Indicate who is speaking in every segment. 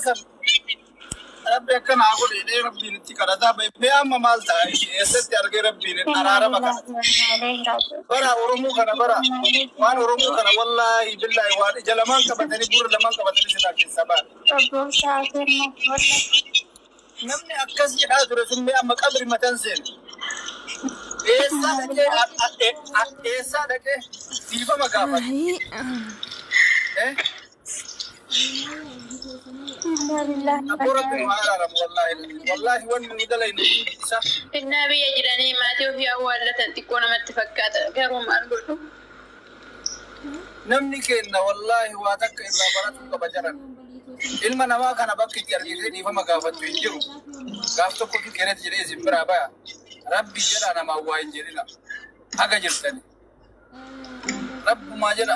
Speaker 1: يوسف ربي كان أقول إيه ربي نتكرر بيا ما مالتا يسد أرجع ربي نتنارا بكرة برا ورمو كنا برا وأنا ورمو كنا والله بالله وأنا جلمان كبتني بور لمان كبتني سلاكين سبار نمني أكسي هذا رسمي أما قبر ما تنزل إيسا لك ديفا ما كافر أبو ربي ما أعلم والله وين ندلين
Speaker 2: النبي يجرني ما توفي أول تكون متفكات غير ما نقول
Speaker 1: نمني كنا والله واتك إلا براتك بجرا ilma namaa kana bakki itti argitee dhiifama gaafatu hin jiru. Gaaf tokkotti keenyatti jedhee isin biraa baya. Rabbi jedha namaa waa hin jedhina. Haga jirtani. Rabbumaa jedha.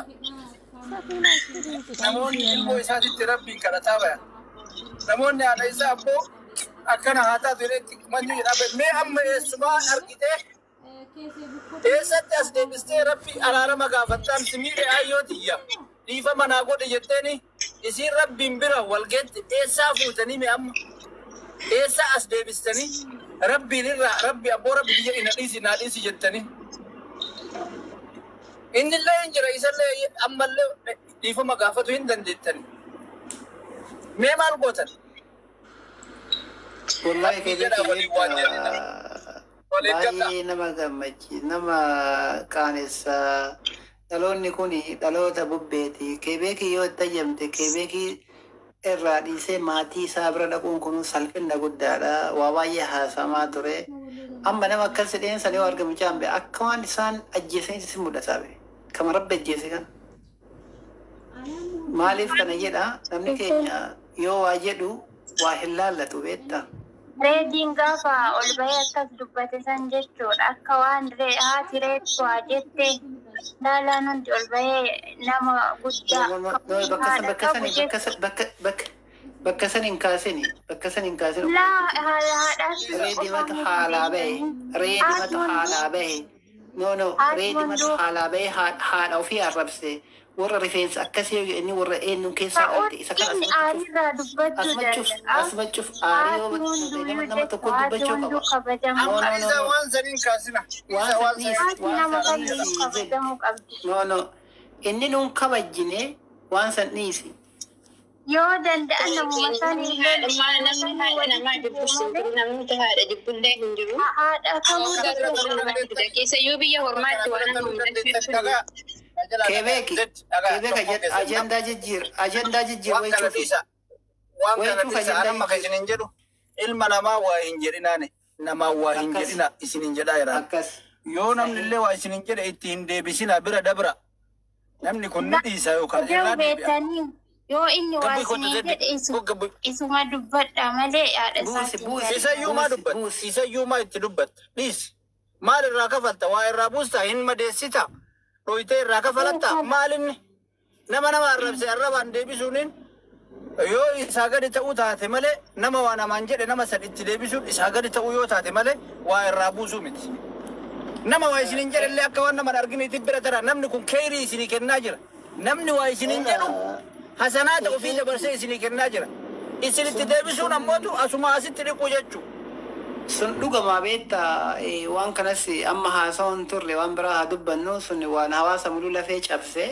Speaker 1: Namoonni ilmoo isaatitti rabbiin kadhataa baya. Namoonni haadha isaa abboo akkana haa taatu jedheetti manni jedhaa mee amma eessumaa argitee eessatti as deebistee rabbi araarama gaafattaan simiidhe ayyootiyya. Dhiifama naa godhe jetteeni isin rabbiin bira walgeetti eessaa fuutanii mee amma eessaa as deebistanii rabbiin irraa rabbi abboo rabbi biyya ina dhiisi naa dhiisi jettanii innillee hin jira isallee ammallee dhiifama gaafatu hin dandeettanii mee maal gootan
Speaker 3: wallahi baay'ee nama gammachi nama qaanessaa dhaloonni kuni dhaloota bubbeeti kebeeki yoo tajjamte kebeeki irraa dhiisee maatii isaa bira dhaquun kun salphina guddaadha waa baay'ee haasamaa ture amma nama akkas dheensan yoo argamu jaambe akka waan isaan ajjeesanii si mudhataa be kama rabbi ajjeese kan maaliif kana jedha namni keenya yoo waa jedhu waa hin laallatu beetta
Speaker 4: reediin gaafa ol bahee akkas dubbate san jechuudha akka waan haati reettu haa jette laalaan hundi ol bahee nama guddaa
Speaker 3: bakka san hin kaasini bakka san hin kaasini reedimatu haalaa bahe reedimatu haalaa bahe no reedimatu haalaa bahe haadha ofii arrabse warra rifeensa akkasii inni warra eenyuun keessaa oolte isa kana asmachuuf aarii nama tokko dubbachuu qaba
Speaker 1: waan saniin kaasina
Speaker 3: no inni nuun kabajjine waan san dhiisi
Speaker 4: yoo danda'an namuma sanii
Speaker 2: nama namni haadha jibbullee hin jiru
Speaker 4: haadha kamuu
Speaker 2: keessayyuu biyya hormaatti waan
Speaker 3: kebeeki ajandaa jijjiir waychuufi
Speaker 1: waan kana isa amma kan isin hin jedhu ilma namaa waa hin jedhinaane namaa waa hin jedhina isin hin jedhaa jira yoo namni illee waa isin hin jedhe itti hin deebisina bira dabra namni kun ni dhiisa yookaan irraa deebi'a
Speaker 4: yoo inni waa isin hin jedhe isuma dubbadha malee yaada isaatti
Speaker 1: isayyuu maa itti dubbatta dhiisi maal irraa kafalta waa irraa buusta hin madeessita roite irraa kafalatta maalinni nama arrabse arrabaan deebisuuniin yoo isaa gadi ta'uu taate malee nama waa namaan jedhe nama san itti deebisuun isaa gadi ta'uu yoo taate malee waa irraa buusuu miti nama waa isin hin jedhe illee akka waan naman arginiiti bira tara namni kun keerii isinii kennaa jira namni waa isin hin jedhu hasanaata ofii dabarsee isinii kennaa jira isin itti deebisuun ammootu asuma asitti dhiquu jechuu
Speaker 3: sun dhugamaa beetta waan kanas amma haasawun turre waan biraa haa dubbannu sun waan hawaasa muluu lafee cabse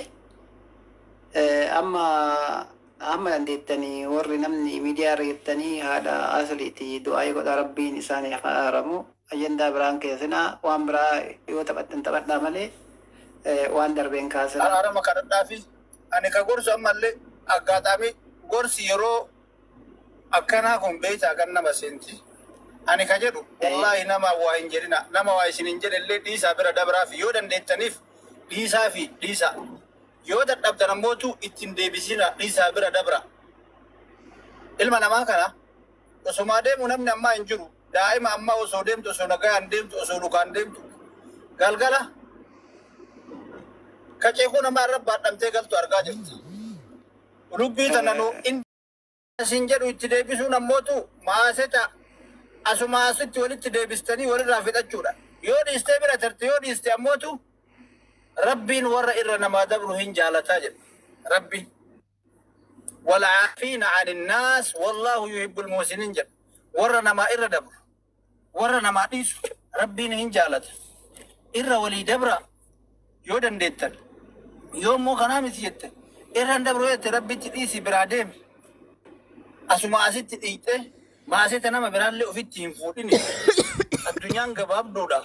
Speaker 3: amma dandeettanii warri namni miidiyaa irreettanii haadha asliiti du'aa godha rabbiin isaanii haaramu ajandaa biraan keessina waan biraa yoo taphattan taphadhaa malee waan darbeen kaasina
Speaker 1: araarama kadhadhaa fi ani ka gorsu ammallee aggaataami gorsi yeroo akkanaa kun beeytaa kan nama seenti ani ka jedhu wallahi nama waa hin jedhina nama waa isin hin jedhellee dhiisaa bira dabraa fi yoo dandeettaniif dhiisaa yoo dadhabdan ammootu ittiin deebisina dhiisaa bira dabra ilma namaa kana osumaa deemu namni ammaa hin jiru daa'ima ammaa osoo deemtu osoo nagayaan deemtu osoo lukaan deemtu galgala kaceekuu namaa irra baadhamtee galtu argaa jirti lubbii tana nu isin jedhu itti deebisuun ammootu maaseta asuma asitti walitti deebistanii walirraa fixachuudha yoo dhiistee bira tarte yoo dhiiste ammootu rabbiin warra irra namaa dabru hin jaalataa jedha rabbiin والعافين عن الناس والله يحب المحسنين جل ورنا ما إر دبر ورنا ما ديس ربنا إن جالت إر ولي دبر يودن ديتر يوم مو كنا مسيت إر دبر يت ربي تديسي برادم أسمع أسيت إيته ما أسيت أنا ما بران لي أفيد تيم فوديني الدنيا نجباب دودا